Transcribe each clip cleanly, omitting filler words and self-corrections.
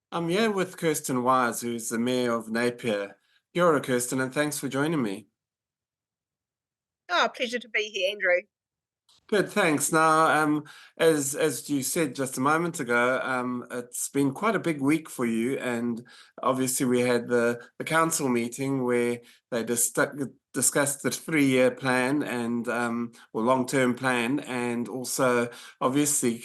I'm here with Kirsten Wise, who's the Mayor of Napier. Kia ora, Kirsten, and thanks for joining me. Oh, pleasure to be here, Andrew. Good, thanks. Now, as you said just a moment ago, it's been quite a big week for you, and obviously we had the council meeting where they discussed the 3-year plan and or long-term plan, and also obviously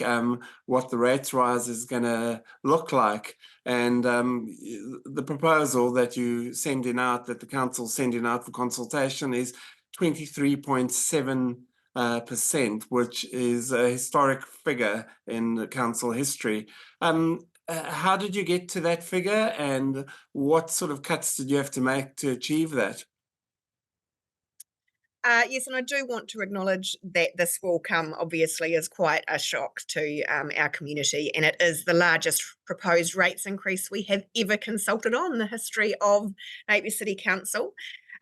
what the rates rise is going to look like. And the proposal that you sending out, that the council's sending out for consultation, is 23.7%, which is a historic figure in the council history. How did you get to that figure, and what sort of cuts did you have to make to achieve that? Yes, and I do want to acknowledge that this will come, obviously, as quite a shock to our community, and it is the largest proposed rates increase we have ever consulted on in the history of Napier City Council.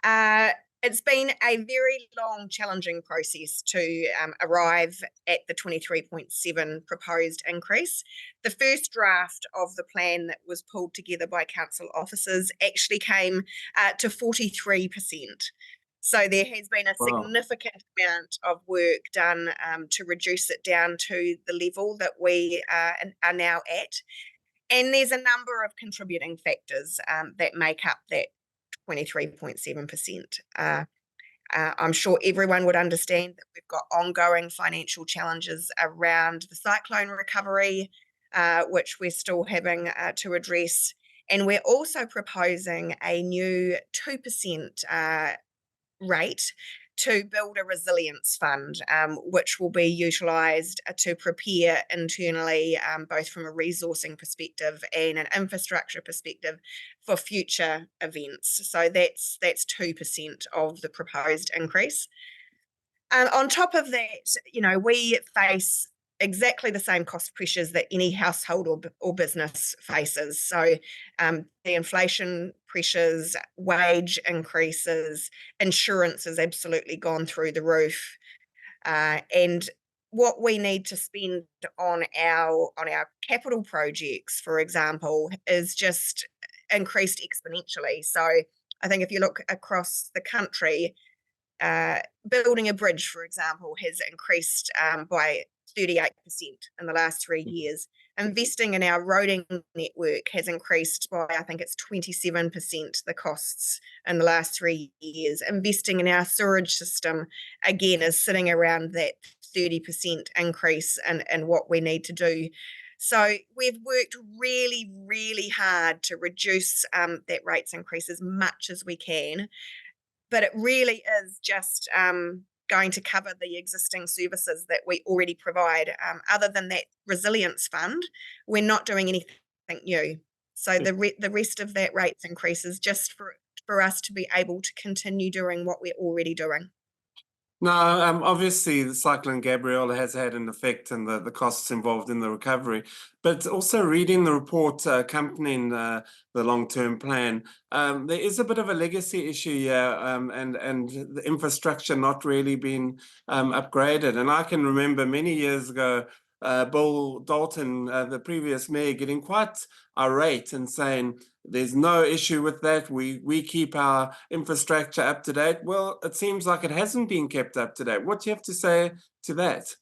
Uh, it's been a very long, challenging process to arrive at the 23.7 proposed increase. The first draft of the plan that was pulled together by council officers actually came to 43%. So there has been a Wow. significant amount of work done to reduce it down to the level that we are now at. And there's a number of contributing factors that make up that 23.7%. I'm sure everyone would understand that we've got ongoing financial challenges around the cyclone recovery, which we're still having to address. And we're also proposing a new 2% rate to build a resilience fund, which will be utilised to prepare internally, both from a resourcing perspective and an infrastructure perspective, for future events. So that's 2% of the proposed increase. On top of that, we face exactly the same cost pressures that any household or business faces. So the inflation pressures, wage increases, insurance has absolutely gone through the roof. And what we need to spend on our capital projects, for example, is just increased exponentially. So I think if you look across the country, building a bridge, for example, has increased by 38% in the last 3 years. Investing in our roading network has increased by, I think it's 27%, the costs in the last 3 years. Investing in our sewerage system, again, is sitting around that 30% increase in what we need to do. So we've worked really, really hard to reduce that rates increase as much as we can, but it really is just going to cover the existing services that we already provide. Other than that resilience fund, we're not doing anything new. So the rest of that rates increase is just for us to be able to continue doing what we're already doing. No, obviously the Cyclone Gabrielle has had an effect and the costs involved in the recovery, but also reading the report accompanying the long-term plan, there is a bit of a legacy issue here, and the infrastructure not really being upgraded. And I can remember many years ago, Bill Dalton, the previous mayor, getting quite irate and saying, there's no issue with that. We keep our infrastructure up to date. Well, it seems like it hasn't been kept up to date. What do you have to say to that?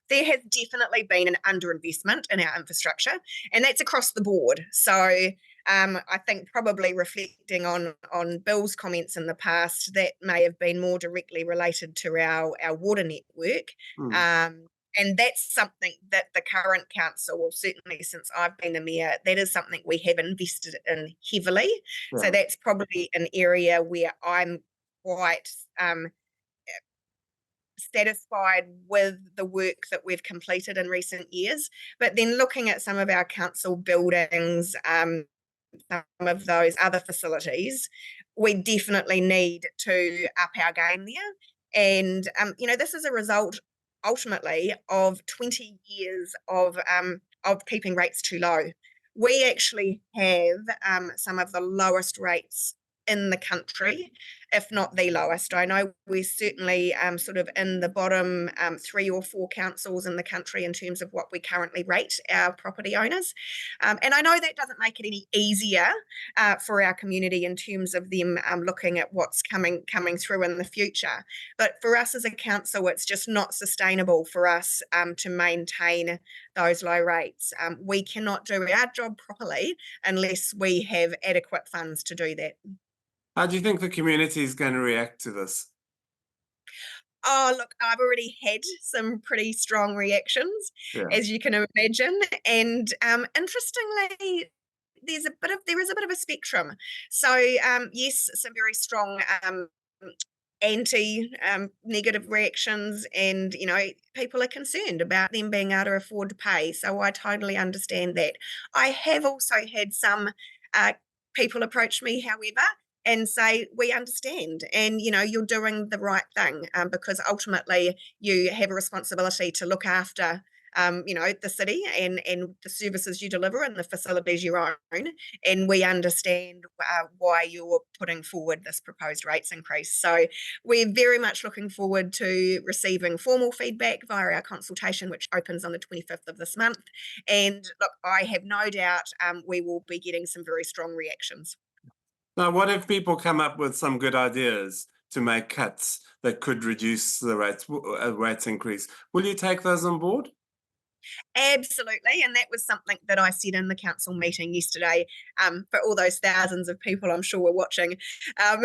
There has definitely been an underinvestment in our infrastructure, and that's across the board. So I think probably reflecting on Bill's comments in the past, that may have been more directly related to our water network. Hmm. And that's something that the current council, well, certainly since I've been the mayor, that is something we have invested in heavily. So Yeah. that's probably an area where I'm quite satisfied with the work that we've completed in recent years. But then looking at some of our council buildings, some of those other facilities, we definitely need to up our game there. And this is a result ultimately of 20 years of keeping rates too low. We actually have some of the lowest rates in the country if not the lowest. I know we're certainly sort of in the bottom 3 or 4 councils in the country in terms of what we currently rate our property owners. And I know that doesn't make it any easier for our community in terms of them looking at what's coming through in the future. But for us as a council, it's just not sustainable for us to maintain those low rates. We cannot do our job properly unless we have adequate funds to do that. How do you think the community is going to react to this? Oh, look, I've already had some pretty strong reactions, Yeah. as you can imagine. And interestingly, there is a bit of a spectrum. So yes, some very strong anti negative reactions, and people are concerned about them being able to afford to pay. So I totally understand that. I have also had some people approach me, however, and say, we understand, and you're doing the right thing, because ultimately you have a responsibility to look after the city and the services you deliver and the facilities you own, and we understand why you're putting forward this proposed rates increase. So we're very much looking forward to receiving formal feedback via our consultation, which opens on the 25th of this month. And look, I have no doubt we will be getting some very strong reactions. Now, what if people come up with some good ideas to make cuts that could reduce the rates increase? Will you take those on board? Absolutely. And that was something that I said in the council meeting yesterday, for all those thousands of people I'm sure were watching. Um,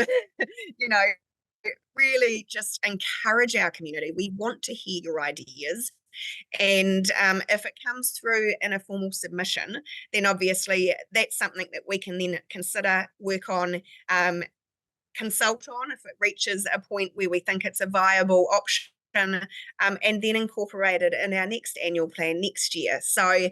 you know, really just encourage our community. We want to hear your ideas. And if it comes through in a formal submission, then obviously that's something that we can then consider, work on, consult on if it reaches a point where we think it's a viable option. And then incorporate it in our next annual plan next year. So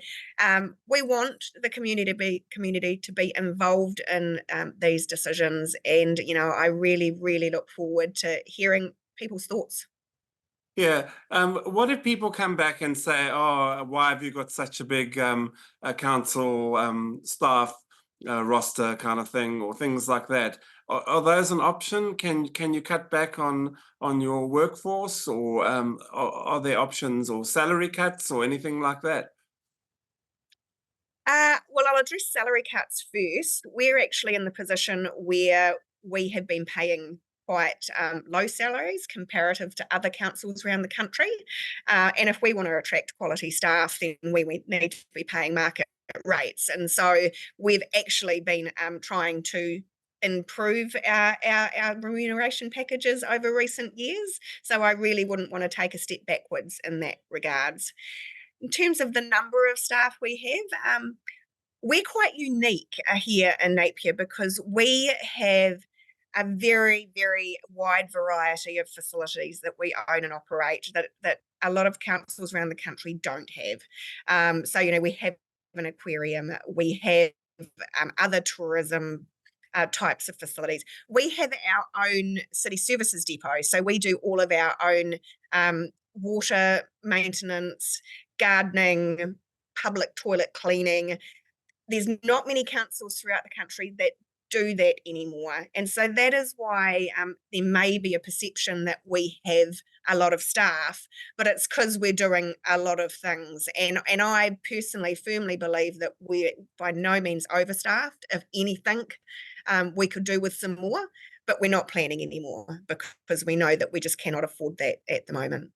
we want the community to be involved in these decisions, and I really, really look forward to hearing people's thoughts. Yeah. What if people come back and say, "Oh, why have you got such a big council staff roster kind of thing," or things like that? Are those an option? Can you cut back on your workforce, or are there options or salary cuts or anything like that? Well, I'll address salary cuts first. We're actually in the position where we have been paying quite low salaries comparative to other councils around the country. And if we want to attract quality staff, then we need to be paying market rates. And so we've actually been trying to improve our remuneration packages over recent years. So I really wouldn't want to take a step backwards in that regards. In terms of the number of staff we have, we're quite unique here in Napier because we have a very, very wide variety of facilities that we own and operate that a lot of councils around the country don't have. So, we have an aquarium, we have other tourism types of facilities. We have our own city services depot, so we do all of our own water maintenance, gardening, public toilet cleaning. There's not many councils throughout the country that do that anymore. And so that is why there may be a perception that we have a lot of staff, but it's because we're doing a lot of things. And I personally firmly believe that we're by no means overstaffed. If anything, we could do with some more, but we're not planning anymore because we know that we just cannot afford that at the moment.